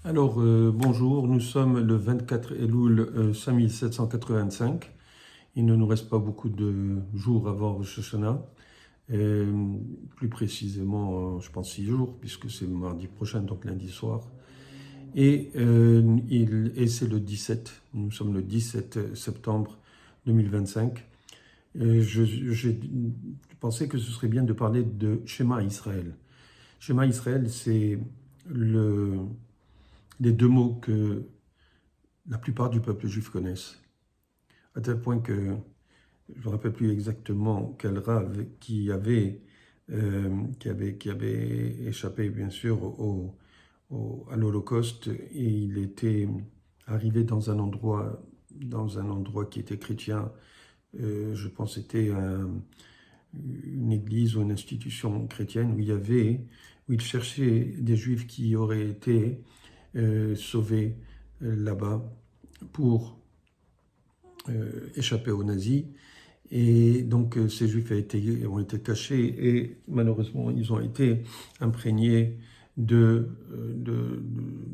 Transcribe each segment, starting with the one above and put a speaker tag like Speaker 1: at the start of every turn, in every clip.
Speaker 1: Bonjour, nous sommes le 24 Elul 5785. Il ne nous reste pas beaucoup de jours avant Rosh Hashanah. Plus précisément, je pense 6 jours, puisque c'est mardi prochain, donc lundi soir. Et c'est le 17, nous sommes le 17 septembre 2025. J'ai pensé que ce serait bien de parler de Shema Israël. Shema Israël, c'est les deux mots que la plupart du peuple juif connaissent, à tel point que je ne me rappelle plus exactement quel rave qui avait échappé bien sûr à l'Holocauste, et il était arrivé dans un endroit qui était chrétien. Je pense que c'était une église ou une institution chrétienne où il cherchait des juifs qui auraient été sauvés là-bas pour échapper aux nazis. Et donc ces juifs ont été cachés et malheureusement ils ont été imprégnés de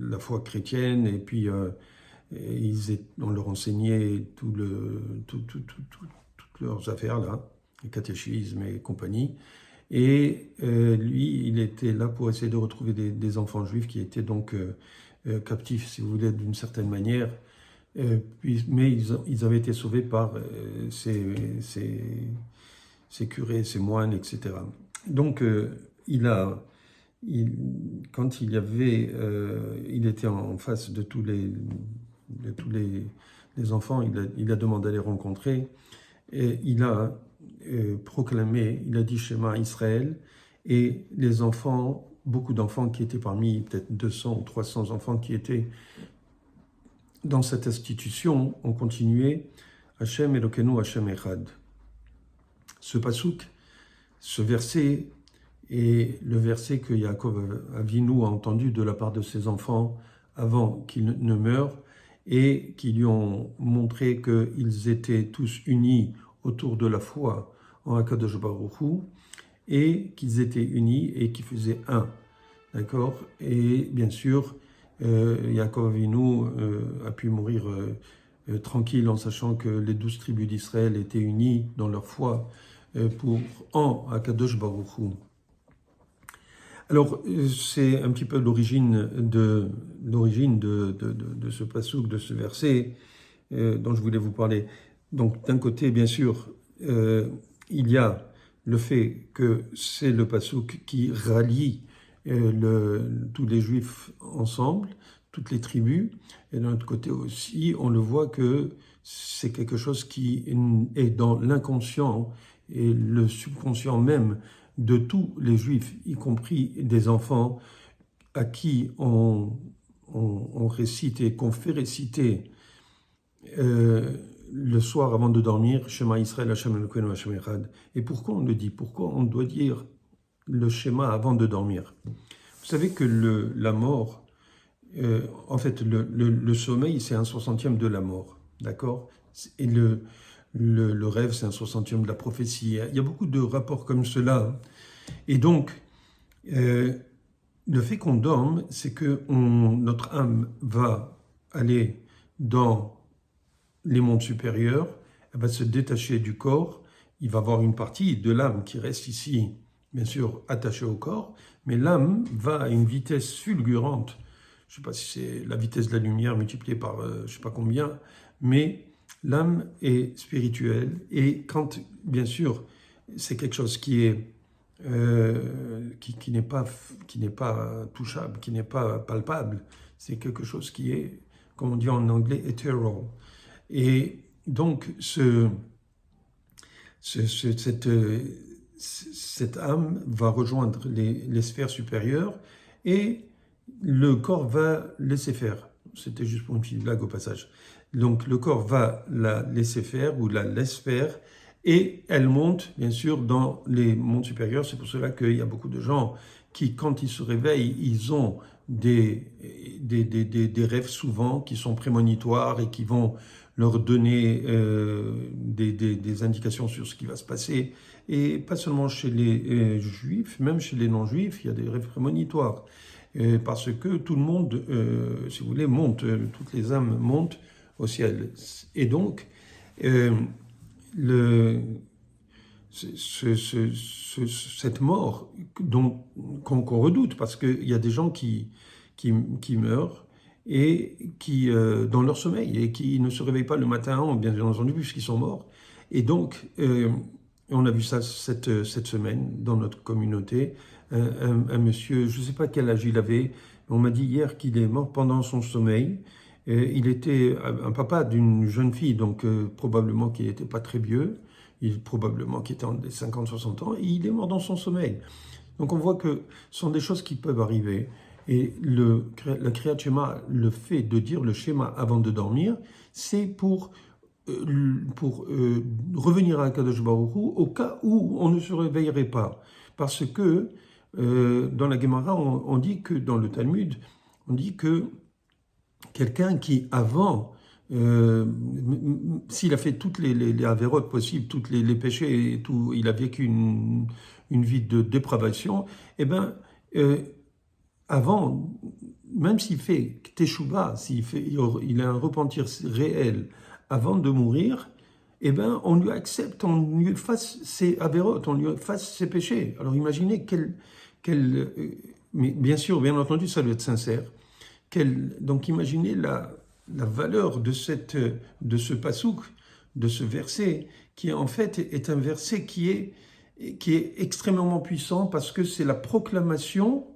Speaker 1: la foi chrétienne, et puis on leur enseignait toutes leurs affaires là, le catéchisme et compagnie. Et lui, il était là pour essayer de retrouver des enfants juifs qui étaient donc captifs, si vous voulez, d'une certaine manière. Mais ils avaient été sauvés par ces curés, ces moines, etc. Donc, quand il était en face de tous les enfants, il a demandé à les rencontrer, et il a proclamé, il a dit Shema Israël, et les enfants, beaucoup d'enfants qui étaient parmi peut-être 200 ou 300 enfants qui étaient dans cette institution, ont continué Hashem Elokeinu Hashem Echad. Ce pasouk, ce verset, est le verset que Yaakov Avinu a entendu de la part de ses enfants avant qu'ils ne meurent, et qui lui ont montré qu'ils étaient tous unis autour de la foi en Akadosh Baruch Hu, et qu'ils étaient unis et qu'ils faisaient un. D'accord? Et bien sûr, Yaakov Avinu a pu mourir tranquille en sachant que les 12 tribus d'Israël étaient unies dans leur foi en Akadosh Baruch Hu. Alors, c'est un petit peu l'origine de ce passouk, de ce verset dont je voulais vous parler. Donc, d'un côté, bien sûr, il y a le fait que c'est le passouk qui rallie tous les juifs ensemble, toutes les tribus, et d'un autre côté aussi, on le voit que c'est quelque chose qui est dans l'inconscient et le subconscient même de tous les juifs, y compris des enfants à qui on récite et qu'on fait réciter le soir avant de dormir, Shema Israël, Hashem Elokeinu Hashem Echad. Et pourquoi on le dit? Pourquoi on doit dire le schéma avant de dormir? Vous savez que la mort, en fait, le sommeil, c'est un 60e de la mort, d'accord? Et le rêve, c'est un 60e de la prophétie. Il y a beaucoup de rapports comme cela. Et donc, le fait qu'on dorme, c'est que notre âme va aller dans les mondes supérieurs, elle va se détacher du corps, il va y avoir une partie de l'âme qui reste ici, bien sûr, attachée au corps, mais l'âme va à une vitesse fulgurante. Je ne sais pas si c'est la vitesse de la lumière multipliée par je ne sais pas combien, mais l'âme est spirituelle, et quand, bien sûr, c'est quelque chose qui est qui n'est pas touchable, qui n'est pas palpable, c'est quelque chose qui est, comme on dit en anglais, ethereal. Et donc, cette âme va rejoindre les sphères supérieures, et le corps va laisser faire. C'était juste pour une petite blague au passage. Donc, le corps va la laisser faire ou la laisse faire, et elle monte, bien sûr, dans les mondes supérieurs. C'est pour cela qu'il y a beaucoup de gens qui, quand ils se réveillent, ils ont des rêves souvent qui sont prémonitoires et qui vont leur donner des indications sur ce qui va se passer. Et pas seulement chez les juifs, même chez les non-juifs, il y a des rêves prémonitoires. parce que tout le monde, si vous voulez, monte, toutes les âmes montent au ciel. Et donc, euh, le, cette mort qu'on redoute, parce qu'il y a des gens qui meurent et qui, dans leur sommeil, et qui ne se réveillent pas le matin, bien entendu, puisqu'ils sont morts. Et donc, on a vu ça cette semaine dans notre communauté. Un monsieur, je ne sais pas quel âge il avait, on m'a dit hier qu'il est mort pendant son sommeil. Il était un papa d'une jeune fille, donc probablement qu'il n'était pas très vieux, probablement qu'il était en 50-60 ans, et il est mort dans son sommeil. Donc on voit que ce sont des choses qui peuvent arriver. Et la Kriyat Shema, le fait de dire le schéma avant de dormir, c'est pour revenir à Kadosh Baruch Hu au cas où on ne se réveillerait pas. Parce que dans la Gemara, on dit que dans le Talmud, on dit que quelqu'un qui avant, s'il a fait toutes les avérotes possibles, tous les péchés et tout, il a vécu une vie de dépravation, eh bien, avant, même s'il fait teshuva, il a un repentir réel avant de mourir, eh ben, on lui accepte, on lui efface ses avérotes, on lui efface ses péchés. Alors imaginez mais bien sûr, bien entendu, ça doit être sincère. Donc imaginez la valeur de ce pasouk, de ce verset, qui en fait est un verset qui est extrêmement puissant parce que c'est la proclamation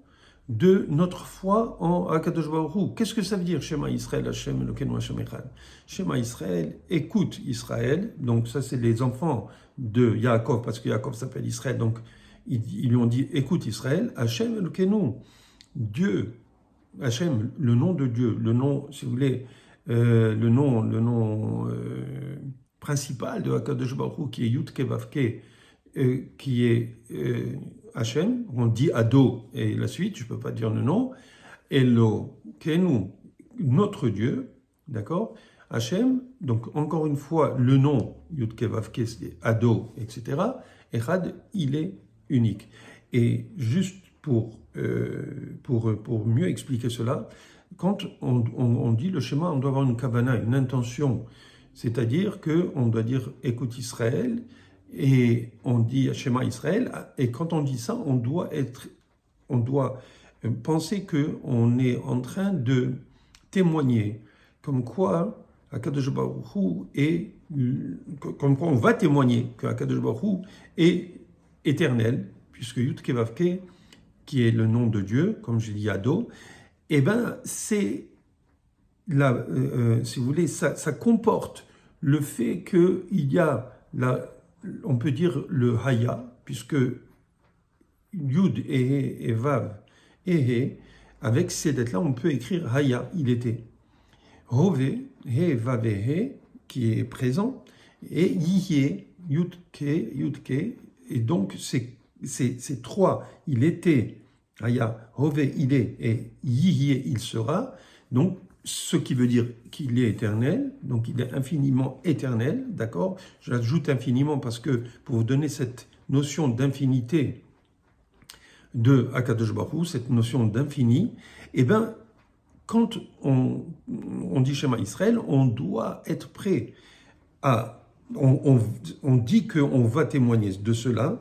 Speaker 1: de notre foi en Akadosh Baruch Hu. Qu'est-ce que ça veut dire, Shema Israël, Hashem Elokeinu Hashem Echad? Shema Israël, écoute Israël. Donc ça, c'est les enfants de Yaakov, parce que Yaakov s'appelle Israël. Donc ils lui ont dit, écoute Israël, Hashem Elokeinu, Dieu, Hashem, le nom de Dieu, le nom, si vous voulez, le nom principal de Akadosh Baruch Hu, qui est Yud Ke Vav Ke, qui est Hachem, on dit Ado et la suite, je ne peux pas dire le nom, Elokeinu, notre Dieu, d'accord, Hachem, donc encore une fois, le nom, Yud Ke Vav Ke, c'est Ado, etc., Echad, il est unique. Et juste pour mieux expliquer cela, quand on dit le schéma, on doit avoir une kavana, une intention, c'est-à-dire qu'on doit dire écoute Israël, et on dit Shema Israël, et quand on dit ça, on doit penser qu'on est en train de témoigner, comme quoi Akadosh Baruch Hu est, comme quoi on va témoigner que Akadosh Baruch Hu est éternel, puisque Yud Ke Vav Ke, qui est le nom de Dieu, comme je dis Ado, eh bien c'est là, si vous voulez, ça comporte le fait qu'il y a on peut dire le Haya, puisque Yud et Vav et He, avec ces lettres-là, on peut écrire Haya, il était. Hove, He, Vav et He, qui est présent, et Yihye, Yud Ke, et donc c'est trois, il était, Haya, Hove, il est, et Yihye, il sera, donc ce qui veut dire qu'il est éternel, donc il est infiniment éternel, d'accord? J'ajoute infiniment parce que pour vous donner cette notion d'infinité de Akadosh Baruch Hu, cette notion d'infini, eh bien, quand on dit Shema Israël, on doit être prêt à... On dit qu'on va témoigner de cela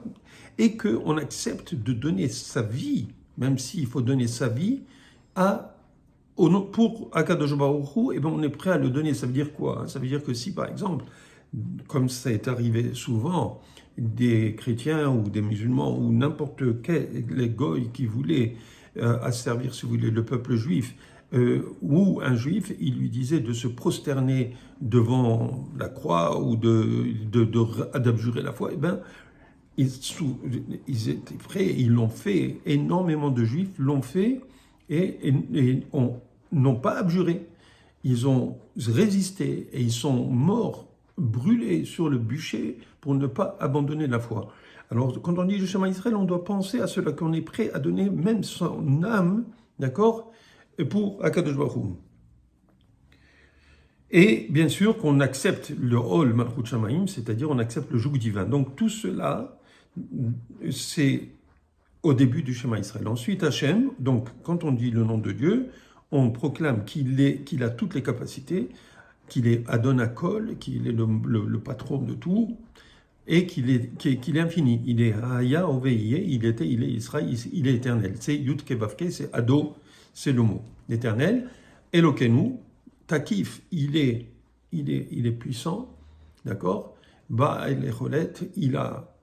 Speaker 1: et qu'on accepte de donner sa vie, même s'il faut donner sa vie, pour Akadosh Baruch Hu, eh ben on est prêt à le donner. Ça veut dire quoi? Ça veut dire que si, par exemple, comme ça est arrivé souvent, des chrétiens ou des musulmans ou n'importe quel, les goïs qui voulaient asservir, si vous voulez, le peuple juif, ou un juif, il lui disait de se prosterner devant la croix ou d'abjurer la foi, eh ben, ils étaient prêts, ils l'ont fait, énormément de juifs l'ont fait, et n'ont pas abjuré. Ils ont résisté et ils sont morts, brûlés sur le bûcher pour ne pas abandonner la foi. Alors, quand on dit le Shema Israël, on doit penser à cela, qu'on est prêt à donner même son âme, d'accord, pour Akadosh Baruch Hu. Et bien sûr qu'on accepte le Hol Malchut Shamayim, c'est-à-dire on accepte le joug divin. Donc tout cela, c'est au début du schéma Israël. Ensuite, Hachem, donc quand on dit le nom de Dieu, on proclame qu'il a toutes les capacités, qu'il est Adonakol, qu'il est le patron de tout, et qu'il est infini. Il est Haya Oveiye, il est Israël, il est éternel. C'est Yud Kevavke, c'est Ado, c'est le mot. L'éternel, Elokenu, Takif, il est puissant, d'accord? Ba el Echolet, il a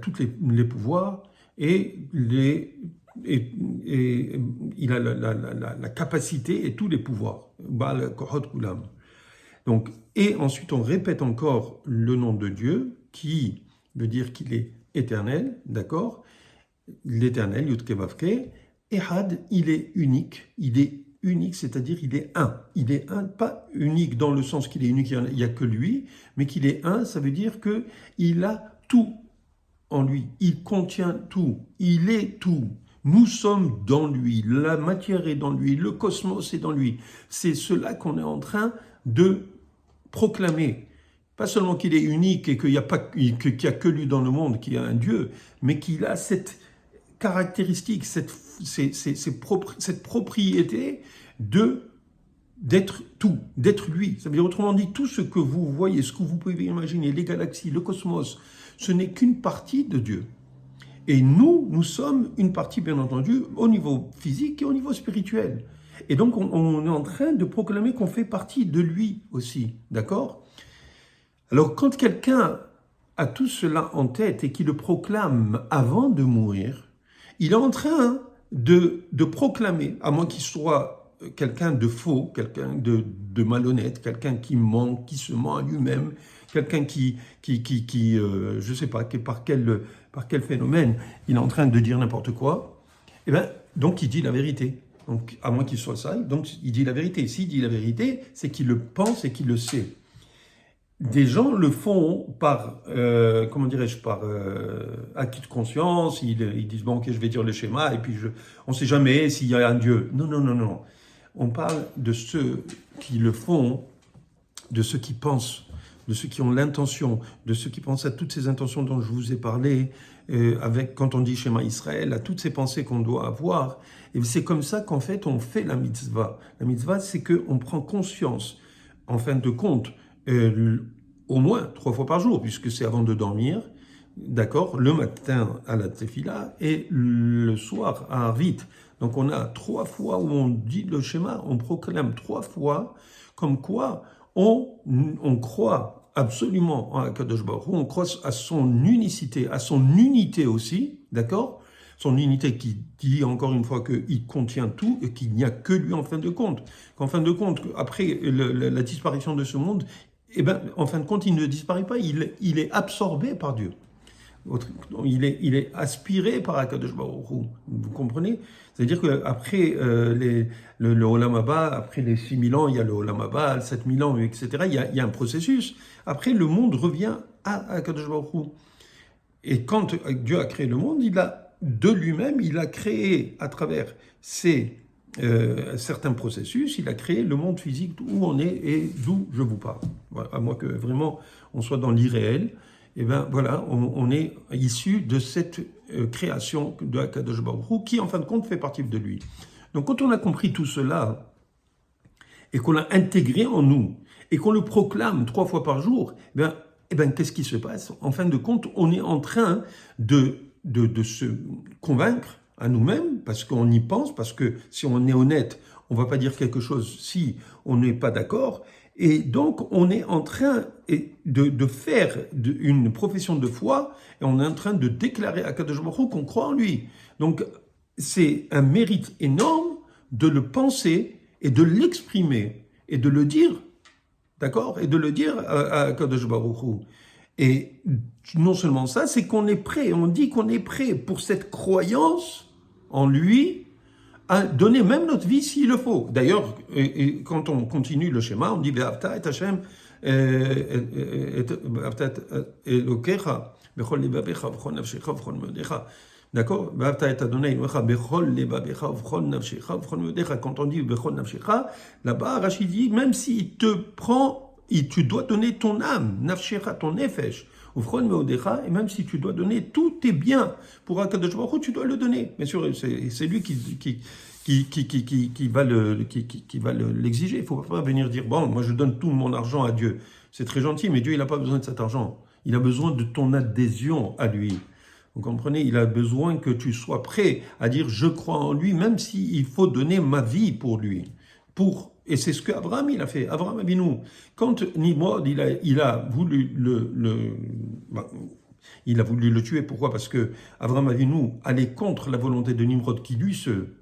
Speaker 1: tous les pouvoirs et il a la capacité et tous les pouvoirs. Baal Kohot Kulam. Donc, et ensuite, on répète encore le nom de Dieu, qui veut dire qu'il est éternel, d'accord? L'éternel, Yud Kevavke. Ehad, il est unique, c'est-à-dire il est un. Il est un, pas unique dans le sens qu'il est unique, il n'y a que lui, mais qu'il est un, ça veut dire qu'il a tout en lui, il contient tout, il est tout. Nous sommes dans lui, la matière est dans lui, le cosmos est dans lui. C'est cela qu'on est en train de proclamer. Pas seulement qu'il est unique et qu'il n'y a que lui dans le monde, qu'il y a un Dieu, mais qu'il a cette caractéristique, cette propriété d'être tout, d'être lui. Ça veut dire, autrement dit, tout ce que vous voyez, ce que vous pouvez imaginer, les galaxies, le cosmos, ce n'est qu'une partie de Dieu. Et nous sommes une partie, bien entendu, au niveau physique et au niveau spirituel. Et donc, on est en train de proclamer qu'on fait partie de lui aussi, d'accord? Alors, quand quelqu'un a tout cela en tête et qu'il le proclame avant de mourir, il est en train de proclamer, à moins qu'il soit quelqu'un de faux, quelqu'un de malhonnête, quelqu'un qui ment, qui se ment à lui-même, quelqu'un qui je ne sais pas, par quel phénomène il est en train de dire n'importe quoi, et bien, donc il dit la vérité. Donc, à moins qu'il soit ça, donc il dit la vérité. S'il dit la vérité, c'est qu'il le pense et qu'il le sait. Des gens le font par, par acquis de conscience, ils disent, bon, ok, je vais dire le schéma, et puis on ne sait jamais s'il y a un Dieu. Non. On parle de ceux qui le font, de ceux qui pensent, de ceux qui ont l'intention, de ceux qui pensent à toutes ces intentions dont je vous ai parlé, quand on dit schéma Israël, à toutes ces pensées qu'on doit avoir. Et c'est comme ça qu'en fait, on fait la mitzvah. La mitzvah, c'est qu'on prend conscience, en fin de compte, au moins 3 fois par jour, puisque c'est avant de dormir, d'accord, le matin à la tefila et le soir à Arvit. Donc on a 3 fois où on dit le schéma, on proclame 3 fois, comme quoi on croit absolument en Akadosh Baruch Hu, on croit à son unicité, à son unité aussi, d'accord? Son unité qui dit encore une fois qu'il contient tout et qu'il n'y a que lui en fin de compte. Qu'en fin de compte, après la disparition de ce monde, eh ben, en fin de compte, il ne disparaît pas, il est absorbé par Dieu. Il est aspiré par Akadosh Baruch Hu. Vous comprenez? C'est-à-dire qu'après le Olam Haba, après les 6000 ans, il y a le Olam Haba, 7000 ans, etc. Il y a un processus. Après, le monde revient à Akadosh Baruch Hu. Et quand Dieu a créé le monde, de lui-même, il a créé à travers certains processus, il a créé le monde physique où on est et d'où je vous parle. Voilà, à moins que vraiment on soit dans l'irréel, et bien voilà, on est issu de cette création de Akadosh Baruch Hu qui en fin de compte fait partie de lui. Donc quand on a compris tout cela et qu'on l'a intégré en nous et qu'on le proclame 3 fois par jour, eh ben, qu'est-ce qui se passe? En fin de compte, on est en train de se convaincre à nous-mêmes, parce qu'on y pense, parce que si on est honnête, on ne va pas dire quelque chose si on n'est pas d'accord, et donc on est en train de faire une profession de foi, et on est en train de déclarer à Kadosh Baruch Hu qu'on croit en lui. Donc c'est un mérite énorme de le penser, et de l'exprimer, et de le dire, d'accord? Et de le dire à Kadosh Baruch Hu. Et non seulement ça, c'est qu'on est prêt, on dit qu'on est prêt pour cette croyance en lui, à donner même notre vie s'il le faut. D'ailleurs, quand on continue le schéma, on dit Ve'avta et Hashem Ve'avta Elokecha bechol levavecha v'chol nafshecha v'chol modecha. D'accord? Ve'avta et Adonai Elokecha bechol levavecha v'chol nafshecha v'chol modecha. Quand on dit bechol nafshecha, là-bas, Rachid dit, même s'il te prend, tu dois donner ton âme, nafshecha, ton nefesh, Ufron meodecha, et même si tu dois donner tous tes biens pour Akadosh Baruch Hu, tu dois le donner. Bien sûr, c'est lui qui va l'exiger. Il ne faut pas venir dire, bon, moi je donne tout mon argent à Dieu. C'est très gentil, mais Dieu, il n'a pas besoin de cet argent. Il a besoin de ton adhésion à lui. Vous comprenez? Il a besoin que tu sois prêt à dire, je crois en lui, même s'il faut donner ma vie pour lui. Et c'est ce qu'Abraham, il a fait. Abraham Avinu, quand Nimrod, il a voulu il a voulu le tuer. Pourquoi? Parce que Abraham Avinu allait contre la volonté de Nimrod, qui lui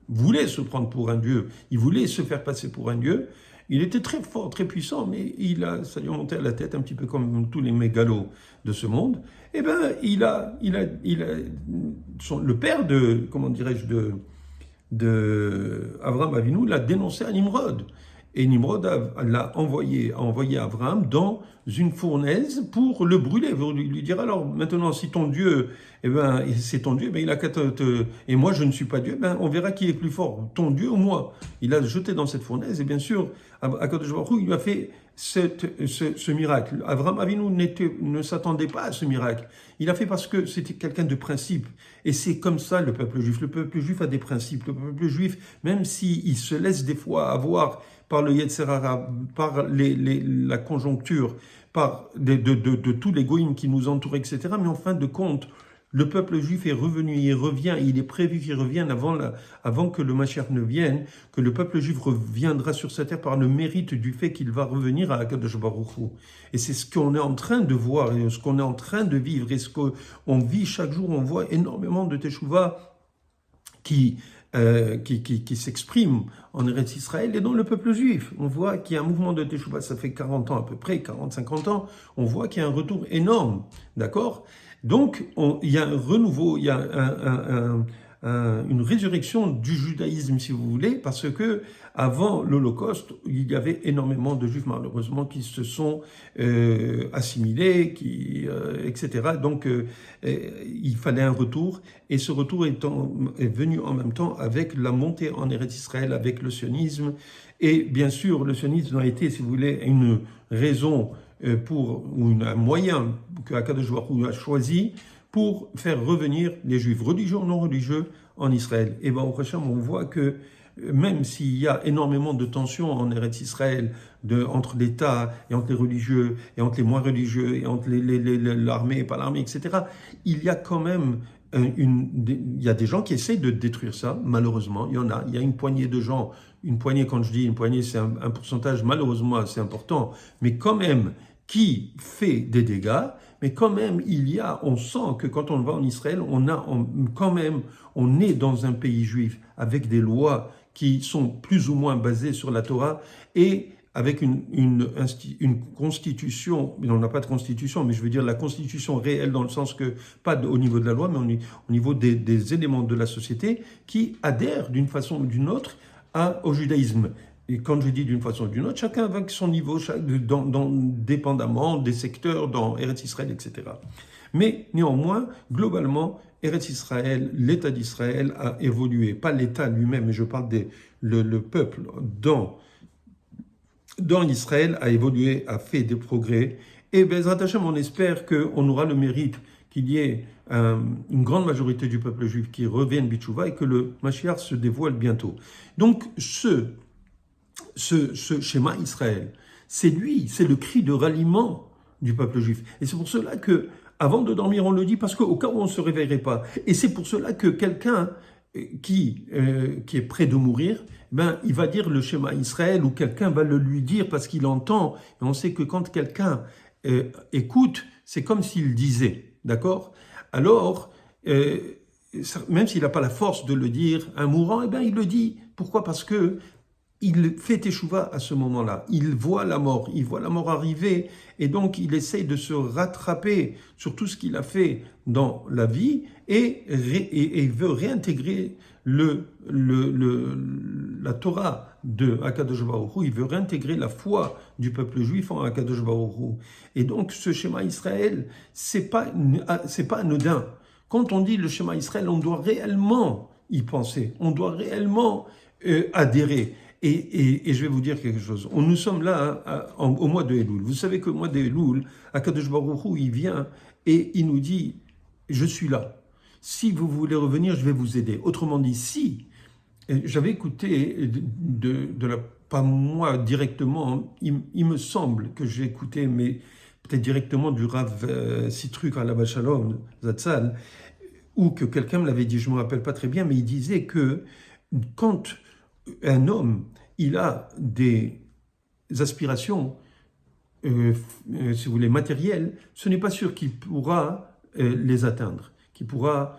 Speaker 1: voulait se prendre pour un dieu. Il voulait se faire passer pour un dieu. Il était très fort, très puissant, mais ça lui a monté à la tête, un petit peu comme tous les mégalos de ce monde. Eh bien, le père comment dirais-je, de Abraham Avinu l'a dénoncé à Nimrod. Et Nimrod a envoyé Abraham dans une fournaise pour le brûler, pour lui dire, alors maintenant si ton Dieu, c'est ton Dieu, il a qu'à et moi je ne suis pas Dieu, on verra qui est plus fort, ton Dieu ou moi. Il a jeté dans cette fournaise, et bien sûr, Akadosh Baruch Hu, il lui a fait ce miracle. Abraham Avinu ne s'attendait pas à ce miracle. Il a fait parce que c'était quelqu'un de principe. Et c'est comme ça le peuple juif. Le peuple juif a des principes. Le peuple juif, même s'il se laisse des fois avoir par le Yetzer Hara, par la conjoncture, par de tous les goïms qui nous entourent, etc. Mais en fin de compte, le peuple juif est revenu, il revient, il est prévu qu'il revienne avant que le Mashiach ne vienne, que le peuple juif reviendra sur cette terre par le mérite du fait qu'il va revenir à Akadosh Baruch Hu. Et c'est ce qu'on est en train de voir, et ce qu'on est en train de vivre, et ce qu'on vit chaque jour. On voit énormément de Teshuvah qui s'exprime en Eretz Israël et dans le peuple juif. On voit qu'il y a un mouvement de Teshuvah, ça fait 40 ans à peu près, 40-50 ans, on voit qu'il y a un retour énorme, d'accord? Donc, il y a un renouveau, il y a une résurrection du judaïsme, si vous voulez, parce que avant l'Holocauste, il y avait énormément de juifs, malheureusement, qui se sont assimilés, etc. Donc, il fallait un retour, et ce retour est venu en même temps avec la montée en Eretz Israël, avec le sionisme, et bien sûr, le sionisme a été, si vous voulez, une raison ou un moyen que Akadosh Baruch Hu a choisi pour faire revenir les juifs religieux ou non religieux en Israël. Et bien, au prochain, on voit que même s'il y a énormément de tensions en Eretz Israël entre l'État et entre les religieux et entre les moins religieux et entre l'armée et pas l'armée, etc., il y a quand même il y a des gens qui essaient de détruire ça, malheureusement, il y a une poignée de gens, une poignée, quand je dis une poignée, c'est un pourcentage malheureusement assez important, mais quand même qui fait des dégâts, mais quand même on sent que quand on va en Israël, on est dans un pays juif avec des lois qui sont plus ou moins basées sur la Torah et avec une constitution, on n'a pas de constitution, mais je veux dire la constitution réelle dans le sens que, pas au niveau de la loi, mais au niveau des éléments de la société qui adhèrent d'une façon ou d'une autre au judaïsme. Et quand je dis d'une façon ou d'une autre, chacun avec son niveau, dépendamment des secteurs, dans Eretz Israël, etc. Mais néanmoins, globalement, Eretz Israël, l'État d'Israël a évolué. Pas l'État lui-même, mais je parle le peuple dans Israël a évolué, a fait des progrès. Et Bezrat Hashem, on espère qu'on aura le mérite qu'il y ait une grande majorité du peuple juif qui revienne Bitchouva et que le Mashiach se dévoile bientôt. Donc, ce schéma Israël, c'est le cri de ralliement du peuple juif. Et c'est pour cela que, avant de dormir, on le dit, parce qu'au cas où on ne se réveillerait pas. Et c'est pour cela que quelqu'un qui est prêt de mourir, il va dire le schéma Israël, ou quelqu'un va le lui dire parce qu'il entend. Et on sait que quand quelqu'un écoute, c'est comme s'il disait, d'accord? Alors, même s'il n'a pas la force de le dire, un mourant, il le dit. Pourquoi? Parce que il fait teshuva à ce moment-là. Il voit la mort arriver, et donc il essaye de se rattraper sur tout ce qu'il a fait dans la vie et veut réintégrer la Torah de Akadosh Baruch Hu. Il veut réintégrer la foi du peuple juif en Akadosh Baruch Hu. Et donc ce schéma Israël, c'est pas anodin. Quand on dit le schéma Israël, on doit réellement y penser, on doit réellement adhérer. Et je vais vous dire quelque chose. Nous sommes là au mois de Elul. Vous savez que le mois de Elul, Akadosh Baruch Hu, il vient et il nous dit, je suis là. Si vous voulez revenir, je vais vous aider. Autrement dit, si j'avais écouté pas moi directement, il me semble que j'ai écouté, mais peut-être directement du Rav Sitruk Alav Shalom Zatzal, ou que quelqu'un me l'avait dit, je ne me rappelle pas très bien, mais il disait que quand un homme, il a des aspirations, si vous voulez, matérielles, ce n'est pas sûr qu'il pourra les atteindre, qu'il pourra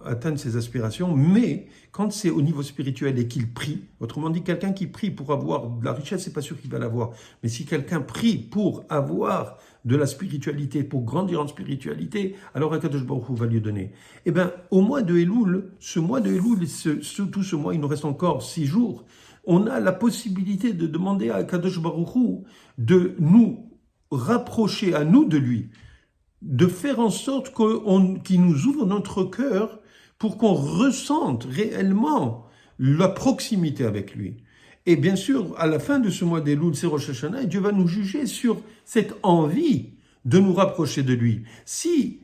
Speaker 1: atteindre ses aspirations, mais quand c'est au niveau spirituel et qu'il prie, autrement dit, quelqu'un qui prie pour avoir de la richesse, c'est pas sûr qu'il va l'avoir, mais si quelqu'un prie pour avoir de la spiritualité, pour grandir en spiritualité, alors Akadosh Baruch Hu va lui donner. Eh bien, au mois de Elul, tout ce mois, il nous reste encore 6 jours, on a la possibilité de demander à Akadosh Baruch Hu de nous rapprocher à nous de lui, de faire en sorte qu'il nous ouvre notre cœur pour qu'on ressente réellement la proximité avec lui. Et bien sûr, à la fin de ce mois d'Elul, c'est Rosh Hashanah, et Dieu va nous juger sur cette envie de nous rapprocher de lui. Si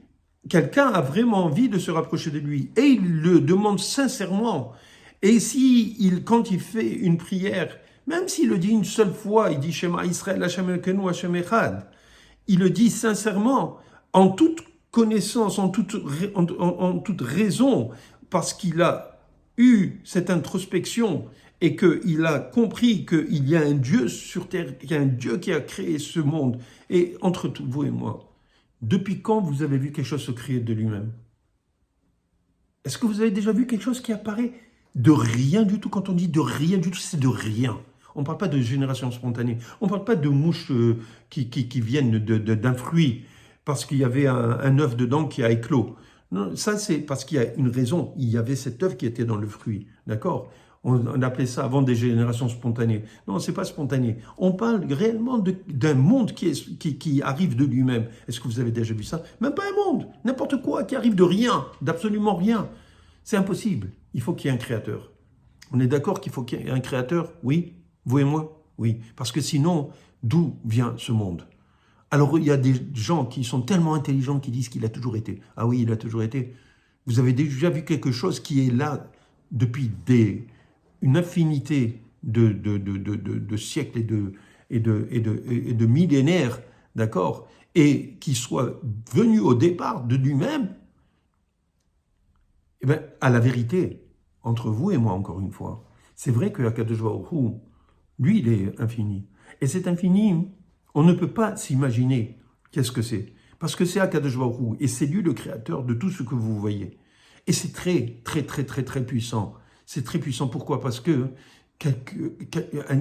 Speaker 1: quelqu'un a vraiment envie de se rapprocher de lui, et il le demande sincèrement, et quand il fait une prière, même s'il le dit une seule fois, il dit Shema Israël, Hashem Elkenu, Hashem Echad, il le dit sincèrement, en toute connaissance, en toute raison, parce qu'il a eu cette introspection et qu'il a compris qu'il y a un Dieu sur terre, qu'il y a un Dieu qui a créé ce monde. Et entre vous et moi, depuis quand vous avez vu quelque chose se créer de lui-même? Est-ce que vous avez déjà vu quelque chose qui apparaît de rien du tout? Quand on dit de rien du tout, c'est de rien. On ne parle pas de génération spontanée. On ne parle pas de mouches qui viennent d'un fruit parce qu'il y avait un œuf dedans qui a éclos. Non, ça, c'est parce qu'il y a une raison. Il y avait cet œuf qui était dans le fruit. D'accord? On appelait ça avant des générations spontanées. Non, c'est pas spontané. On parle réellement d'un monde qui arrive de lui-même. Est-ce que vous avez déjà vu ça? Même pas un monde. N'importe quoi qui arrive de rien, d'absolument rien. C'est impossible. Il faut qu'il y ait un créateur. On est d'accord qu'il faut qu'il y ait un créateur? Oui. Vous et moi? Oui. Parce que sinon, d'où vient ce monde? Alors, il y a des gens qui sont tellement intelligents qui disent qu'il a toujours été. Ah oui, il a toujours été. Vous avez déjà vu quelque chose qui est là depuis une infinité de siècles et de millénaires, d'accord? Et qui soit venu au départ de lui-même? Eh bien, à la vérité, entre vous et moi, encore une fois, c'est vrai que Akadosh Baruch Hu, lui, il est infini. Et cet infini, on ne peut pas s'imaginer qu'est-ce que c'est. Parce que c'est Akadosh Baruch Hu, et c'est lui le créateur de tout ce que vous voyez. Et c'est très, très, très, très, très puissant. C'est très puissant. Pourquoi? Parce que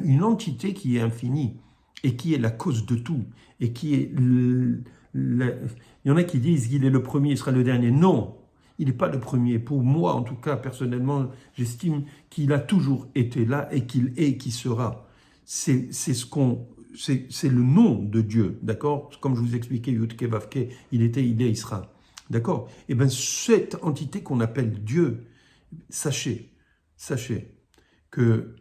Speaker 1: une entité qui est infinie, et qui est la cause de tout, et qui est... il y en a qui disent qu'il est le premier, il sera le dernier. Non, il n'est pas le premier. Pour moi, en tout cas, personnellement, j'estime qu'il a toujours été là, et qu'il est, et qu'il sera. C'est le nom de Dieu, d'accord? Comme je vous expliquais, Yudke Vavke, il était, il est, il sera. D'accord? Et bien, cette entité qu'on appelle Dieu, sachez que,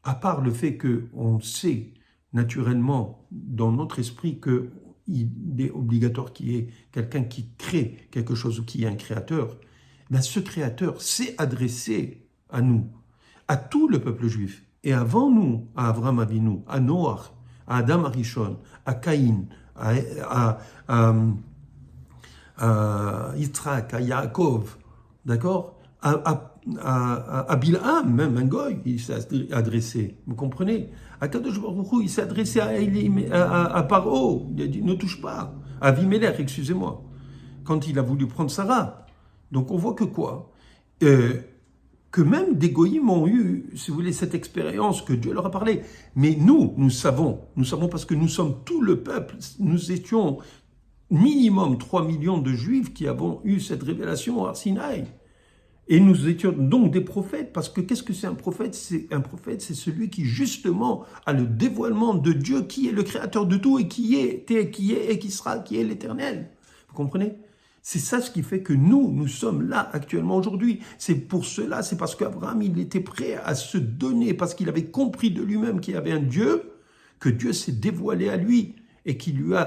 Speaker 1: à part le fait qu'on sait naturellement dans notre esprit qu'il est obligatoire qu'il y ait quelqu'un qui crée quelque chose ou qui est un créateur, ben ce créateur s'est adressé à nous, à tout le peuple juif. Et avant nous, à Avraham Avinu, à Noach, à Adam Arishon, à Caïn, à Yitzhak, à Yaakov, d'accord? À Bilham, même un goy, il s'est adressé, vous comprenez? À Kadosh Baruch Hu, il s'est adressé à Paro, il a dit ne touche pas, à Avimelech, excusez-moi, quand il a voulu prendre Sarah. Donc on voit que quoi? Que même des goyim ont eu, si vous voulez, cette expérience que Dieu leur a parlé. Mais nous savons parce que nous sommes tout le peuple, nous étions minimum 3 millions de juifs qui avons eu cette révélation au Har Sinaï. Et nous étions donc des prophètes, parce que qu'est-ce que c'est un prophète? Un prophète, c'est celui qui justement a le dévoilement de Dieu, qui est le créateur de tout, et qui est, et qui sera, qui est l'éternel. Vous comprenez? C'est ça ce qui fait que nous sommes là actuellement aujourd'hui. C'est pour cela, c'est parce qu'Abraham, il était prêt à se donner, parce qu'il avait compris de lui-même qu'il y avait un Dieu, que Dieu s'est dévoilé à lui, et qu'il lui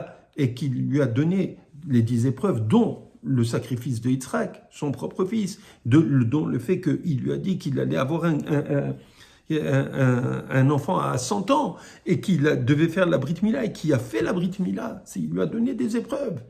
Speaker 1: a donné les 10 épreuves, dont le sacrifice de Yitzhak, son propre fils, dont le fait qu'il lui a dit qu'il allait avoir un enfant à 100 ans et qu'il devait faire la Brit Mila et qui a fait la Brit Mila. Il lui a donné des épreuves.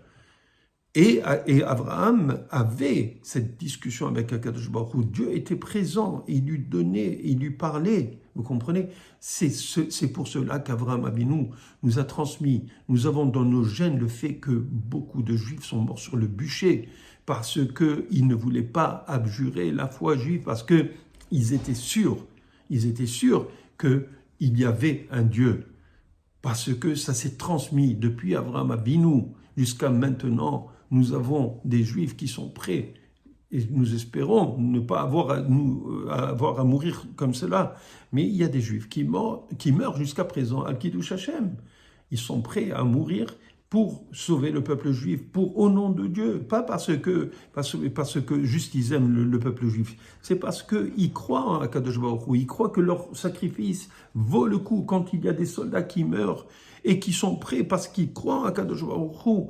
Speaker 1: Et Abraham avait cette discussion avec Akadosh Baruch Hu. Dieu était présent, il lui donnait, il lui parlait. Vous comprenez? C'est pour cela qu'Abraham Avinu nous a transmis. Nous avons dans nos gènes le fait que beaucoup de Juifs sont morts sur le bûcher parce qu'ils ne voulaient pas abjurer la foi juive, parce qu'ils étaient sûrs qu'il y avait un Dieu. Parce que ça s'est transmis depuis Abraham Avinu jusqu'à maintenant. Nous avons des Juifs qui sont prêts et nous espérons ne pas avoir à mourir comme cela. Mais il y a des Juifs qui meurent jusqu'à présent à Kiddush Hashem. Ils sont prêts à mourir pour sauver le peuple juif, au nom de Dieu. Pas parce que juste ils aiment le peuple juif. C'est parce qu'ils croient en Akadosh Baruch Hu. Ils croient que leur sacrifice vaut le coup. Quand il y a des soldats qui meurent et qui sont prêts parce qu'ils croient en Akadosh Baruch Hu,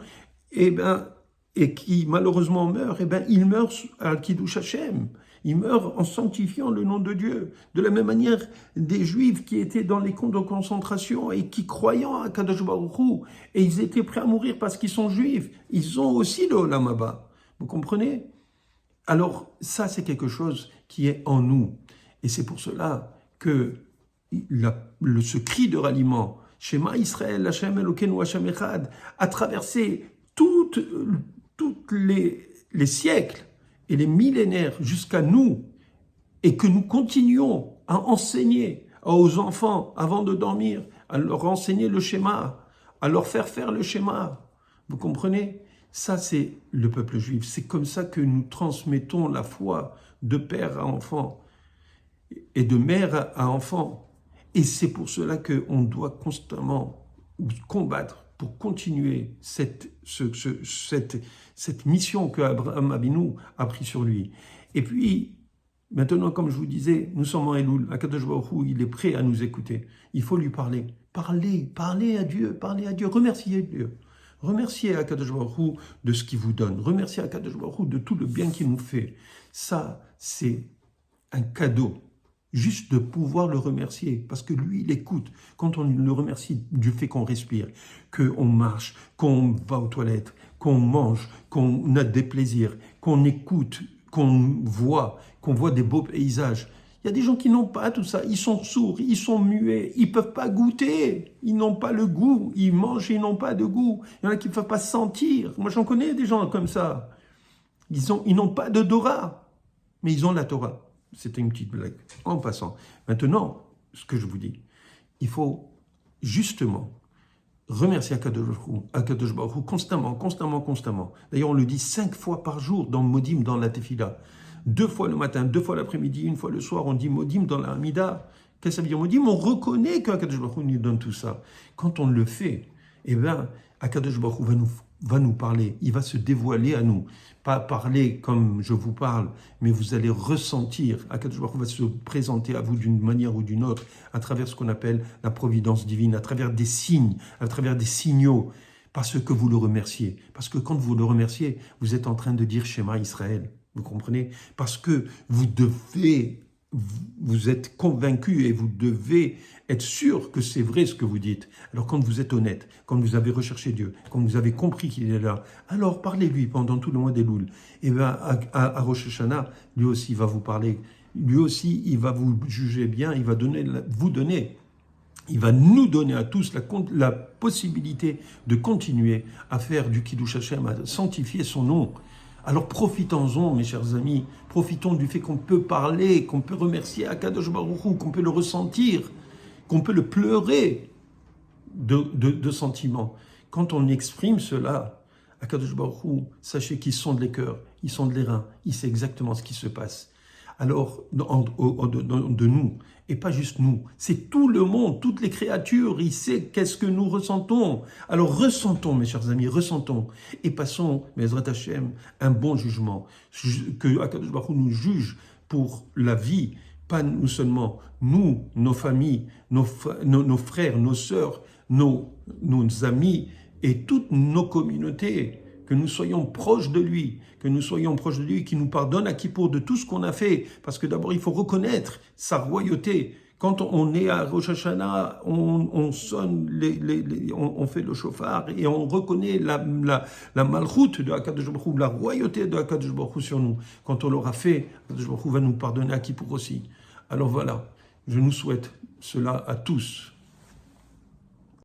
Speaker 1: et qui malheureusement meurent, ils meurent à Kiddush Hashem. Ils meurent en sanctifiant le nom de Dieu. De la même manière, des Juifs qui étaient dans les camps de concentration et qui croyaient à Kadosh Baruch Hu, et ils étaient prêts à mourir parce qu'ils sont Juifs, ils ont aussi le Olam Haba. Vous comprenez? Alors, ça, c'est quelque chose qui est en nous. Et c'est pour cela que ce cri de ralliement, Shema Israël, Hashem Elokeinu, Hashem Echad, a traversé toutes les siècles et les millénaires jusqu'à nous, et que nous continuons à enseigner aux enfants avant de dormir, à leur enseigner le schéma, à leur faire le schéma. Vous comprenez? Ça, c'est le peuple juif. C'est comme ça que nous transmettons la foi de père à enfant et de mère à enfant. Et c'est pour cela qu'on doit constamment combattre pour continuer cette mission que Abraham Avinu a pris sur lui. Et puis, maintenant, comme je vous disais, nous sommes en Elul. Akadosh Baruch Hu, il est prêt à nous écouter. Il faut lui parler. Parlez à Dieu, remerciez Dieu. Remerciez Akadosh Baruch Hu de ce qu'il vous donne. Remerciez Akadosh Baruch Hu de tout le bien qu'il nous fait. Ça, c'est un cadeau. Juste de pouvoir le remercier, parce que lui, il écoute. Quand on le remercie du fait qu'on respire, qu'on marche, qu'on va aux toilettes, qu'on mange, qu'on a des plaisirs, qu'on écoute, qu'on voit des beaux paysages. Il y a des gens qui n'ont pas tout ça, ils sont sourds, ils sont muets, ils ne peuvent pas goûter, ils n'ont pas le goût, ils mangent et ils n'ont pas de goût. Il y en a qui ne peuvent pas sentir. Moi, j'en connais des gens comme ça. Ils n'ont pas d'odorat, mais ils ont la Torah. C'était une petite blague, en passant. Maintenant, ce que je vous dis, il faut justement remercier Akadosh Baruch Hu constamment. D'ailleurs, on le dit 5 fois par jour dans Modim, dans la Tefila. 2 fois le matin, 2 fois l'après-midi, 1 fois le soir, on dit Modim dans la Hamida. Qu'est-ce que ça veut dire Modim? On reconnaît qu'Akadosh Baruch Hu nous donne tout ça. Quand on le fait, Akadosh Baruch Hu va nous parler, il va se dévoiler à nous. Pas parler comme je vous parle, mais vous allez ressentir. Akadosh Baruch Hu va se présenter à vous d'une manière ou d'une autre, à travers ce qu'on appelle la providence divine, à travers des signes, à travers des signaux, parce que vous le remerciez. Parce que quand vous le remerciez, vous êtes en train de dire Shema Israël. Vous comprenez? Parce que vous êtes convaincu et vous devez être sûr que c'est vrai ce que vous dites. Alors quand vous êtes honnête, quand vous avez recherché Dieu, quand vous avez compris qu'il est là, alors parlez-lui pendant tout le mois d'Elul. Et bien à Rosh Hashanah, lui aussi il va vous parler, lui aussi il va vous juger bien, il va il va nous donner à tous la possibilité de continuer à faire du Kiddush Hashem, à sanctifier son nom. Alors profitons-en, mes chers amis, profitons du fait qu'on peut parler, qu'on peut remercier Akadosh Baruch Hu, qu'on peut le ressentir, qu'on peut le pleurer de sentiments. Quand on exprime cela, Akadosh Baruch Hu, sachez qu'il sonde les cœurs, il sonde les reins, il sait exactement ce qui se passe. Alors, de nous, et pas juste nous, c'est tout le monde, toutes les créatures, il sait qu'est-ce que nous ressentons. Alors ressentons, mes chers amis, ressentons, et passons, Bezrat Hashem, un bon jugement, que Akadosh Baruch Hu nous juge pour la vie, pas nous seulement, nous, nos familles, nos frères, nos sœurs, nos amis, et toutes nos communautés, que nous soyons proches de lui, qu'il nous pardonne à Kippour de tout ce qu'on a fait, parce que d'abord il faut reconnaître sa royauté. Quand on est à Rosh Hashanah, on sonne, on fait le chauffard et on reconnaît la malchoute de Akadosh Baruch Hu, la royauté de Akadosh Baruch Hu sur nous. Quand on l'aura fait, Akadosh Baruch Hu va nous pardonner à Kippour aussi. Alors voilà, je nous souhaite cela à tous.